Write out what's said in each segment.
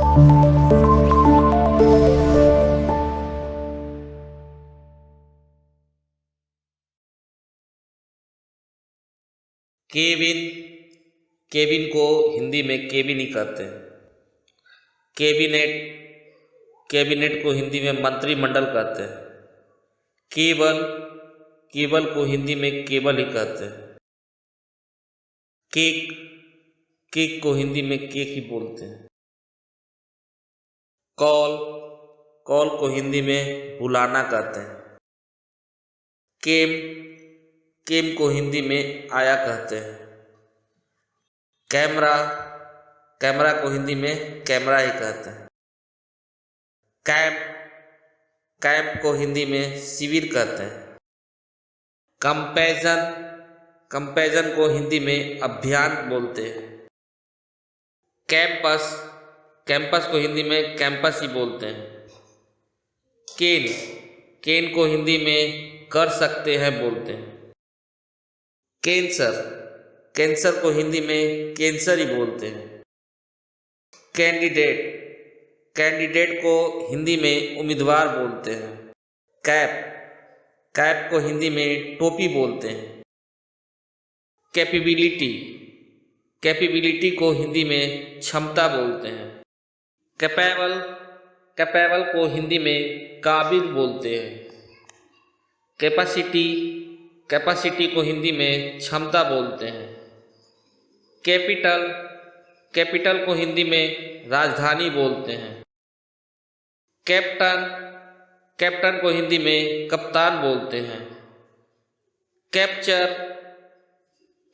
Cabin, cabin को हिंदी में cabin ही कहते हैं। कैबिनेट, कैबिनेट को हिंदी में मंत्रिमंडल कहते हैं। केबल, केबल को हिंदी में केबल ही कहते हैं। केक, केक को हिंदी में केक ही बोलते हैं। कॉल, कॉल को हिंदी में बुलाना कहते हैं। केम, केम को हिंदी में आया कहते हैं। कैमरा, कैमरा को हिंदी में कैमरा ही कहते हैं। कैंप, कैंप को हिंदी में शिविर कहते हैं। कंपैरिजन, कंपैरिजन को हिंदी में अभियान बोलते हैं। कैंपस, कैंपस को हिंदी में कैंपस ही बोलते हैं। केन, केन को हिंदी में कर सकते हैं बोलते हैं। कैंसर, कैंसर को हिंदी में कैंसर ही बोलते हैं। कैंडिडेट, कैंडिडेट को हिंदी में उम्मीदवार बोलते हैं। कैप, कैप को हिंदी में टोपी बोलते हैं। कैपेबिलिटी, कैपेबिलिटी को हिंदी में क्षमता बोलते हैं। कैपेबल, कैपेबल को हिंदी में काबिल बोलते हैं। कैपेसिटी, कैपेसिटी को हिंदी में क्षमता बोलते हैं। कैपिटल, कैपिटल को हिंदी में राजधानी बोलते हैं। कैप्टन, कैप्टन को हिंदी में कप्तान बोलते हैं। कैप्चर,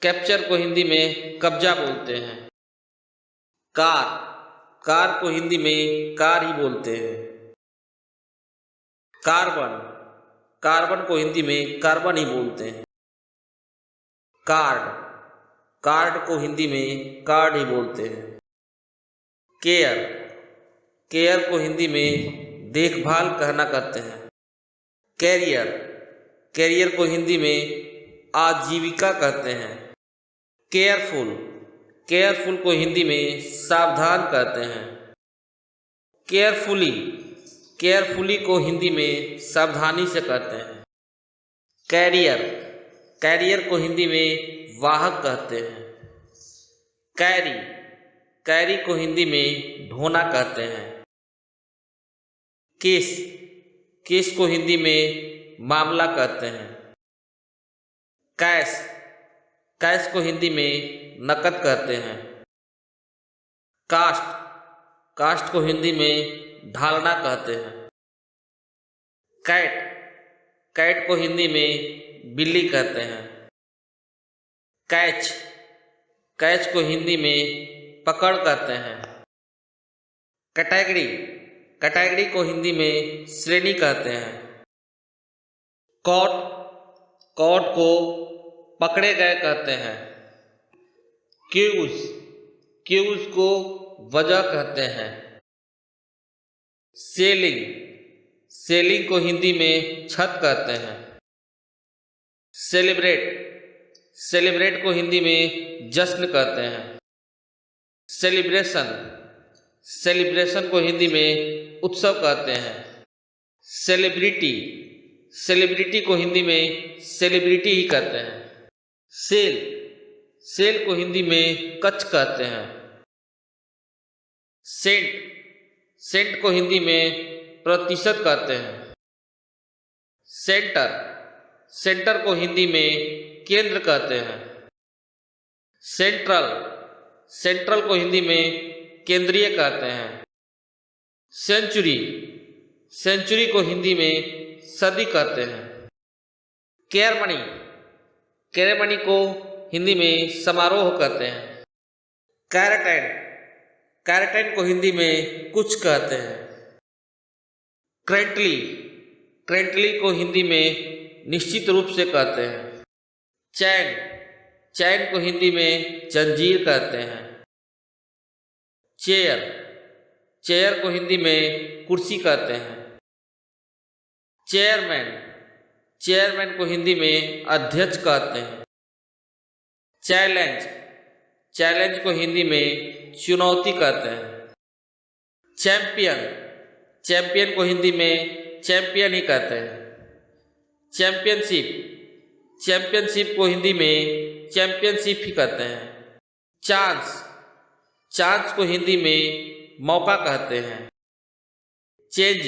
कैप्चर को हिंदी में कब्जा बोलते हैं। कार, कार को हिंदी में कार ही बोलते हैं। कार्बन, कार्बन को हिंदी में कार्बन ही बोलते हैं। कार्ड, कार्ड को हिंदी में कार्ड ही बोलते हैं। केयर, केयर को हिंदी में देखभाल कहना कहते हैं। कैरियर, कैरियर को हिंदी में आजीविका कहते हैं। केयरफुल, केयरफुल को हिंदी में सावधान कहते हैं। केयरफुली, केयरफुली को हिंदी में सावधानी से कहते हैं। कैरियर, कैरियर को हिंदी में वाहक कहते हैं। कैरी, कैरी को हिंदी में ढोना कहते हैं। केस, केस को हिंदी में मामला कहते हैं। कैश, कैश को हिंदी में नकद कहते हैं। कास्ट, कास्ट को हिंदी में ढालना कहते हैं। कैट, कैट को हिंदी में बिल्ली कहते हैं। कैच, कैच को हिंदी में पकड़ कहते हैं। कैटेगरी, कैटेगरी को हिंदी में श्रेणी कहते हैं। कॉट, कॉट को पकड़े गए कहते हैं। क्यूज, क्यूज को वजह कहते हैं। सेलिंग, सेलिंग को हिंदी में छत कहते हैं। सेलिब्रेट, सेलिब्रेट को हिंदी में जश्न कहते हैं। सेलिब्रेशन, सेलिब्रेशन को हिंदी में उत्सव कहते हैं। सेलिब्रिटी, सेलिब्रिटी को हिंदी में सेलिब्रिटी ही कहते हैं। सेल, सेल को हिंदी में कच्छ कहते हैं। सेंट, सेंट को हिंदी में प्रतिशत कहते हैं। सेंटर, सेंटर को हिंदी में केंद्र कहते हैं। सेंट्रल, सेंट्रल को हिंदी में केंद्रीय कहते हैं। सेंचुरी, सेंचुरी को हिंदी में सदी कहते हैं। केरमनी, केरेमनी को हिंदी में समारोह कहते हैं। कैरेटन, कैरेटन को हिंदी में कुछ कहते हैं। क्रेंटली, क्रेंटली को हिंदी में निश्चित रूप से कहते हैं। चैन, चैन को हिंदी में जंजीर कहते हैं। चेयर, चेयर को हिंदी में कुर्सी कहते हैं। चेयरमैन, चेयरमैन को हिंदी में अध्यक्ष कहते हैं। चैलेंज, चैलेंज को हिंदी में चुनौती कहते हैं। चैंपियन, चैंपियन को हिंदी में चैंपियन ही कहते हैं। चैंपियनशिप, चैंपियनशिप को हिंदी में चैंपियनशिप ही कहते हैं। चांस, चांस को हिंदी में मौका कहते हैं। चेंज,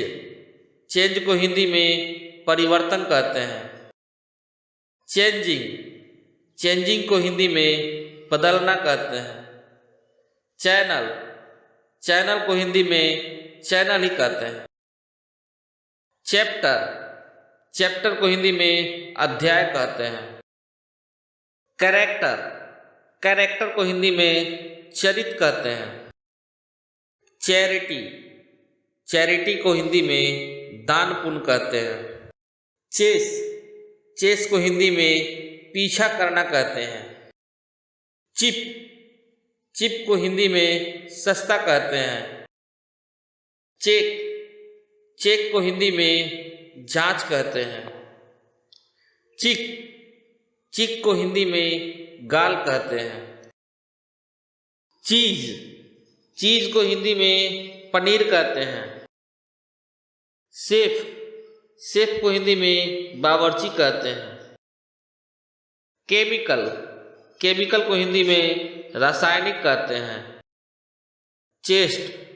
चेंज को हिंदी में परिवर्तन कहते हैं। चेंजिंग, चेंजिंग को हिंदी में बदलना कहते हैं। चैनल, चैनल को हिंदी में चैनल ही कहते हैं। चैप्टर, चैप्टर को हिंदी में अध्याय कहते हैं। कैरेक्टर, कैरेक्टर को हिंदी में चरित्र कहते हैं। चैरिटी, चैरिटी को हिंदी में दान पुण्य कहते हैं। चेस, चेस को हिंदी में पीछा करना कहते हैं। चिप, चिप को हिंदी में सस्ता कहते हैं। चेक, चेक को हिंदी में जांच कहते हैं। चिक, चिक को हिंदी में गाल कहते हैं। चीज, चीज को हिंदी में पनीर कहते हैं। शेफ, शेफ को हिंदी में बावर्ची कहते हैं। केमिकल, केमिकल को हिंदी में रासायनिक कहते हैं। चेस्ट,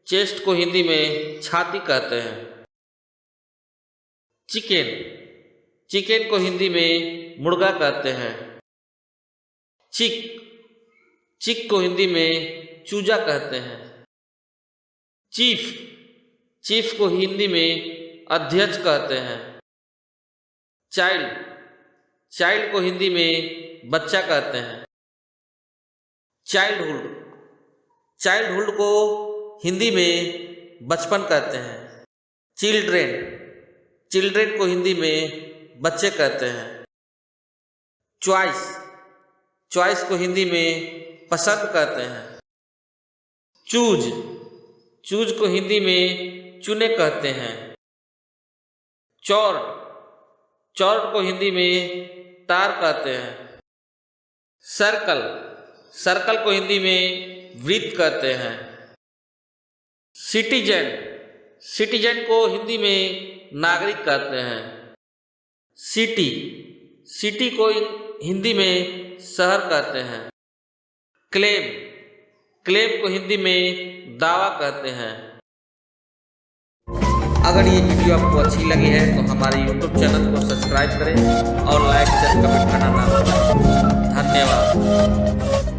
चेस्ट को हिंदी में छाती कहते हैं। चिकन, चिकन को हिंदी में मुर्गा कहते हैं। चिक, चिक को हिंदी में चूजा कहते हैं। चीफ, चीफ को हिंदी में अध्यक्ष कहते हैं। चाइल्ड, चाइल्ड को हिंदी में बच्चा कहते हैं। चाइल्डहुड, चाइल्डहुड को हिंदी में बचपन कहते हैं। चिल्ड्रेन, चिल्ड्रेन को हिंदी में बच्चे कहते हैं। चॉइस, चॉइस को हिंदी में पसंद कहते हैं। चूज, चूज को हिंदी में चुने कहते हैं। चॉर्ट, चॉर्ट को हिंदी में तार कहते हैं। सर्कल, सर्कल को हिंदी में वृत्त कहते हैं। सिटीजन, सिटीजन को हिंदी में नागरिक कहते हैं। सिटी, सिटी को हिंदी में शहर कहते हैं। क्लेम, क्लेम को हिंदी में दावा कहते हैं। अगर ये वीडियो आपको अच्छी लगी है तो हमारे YouTube चैनल को सब्सक्राइब करें और लाइक शेयर कमेंट करना ना भूलें। धन्यवाद।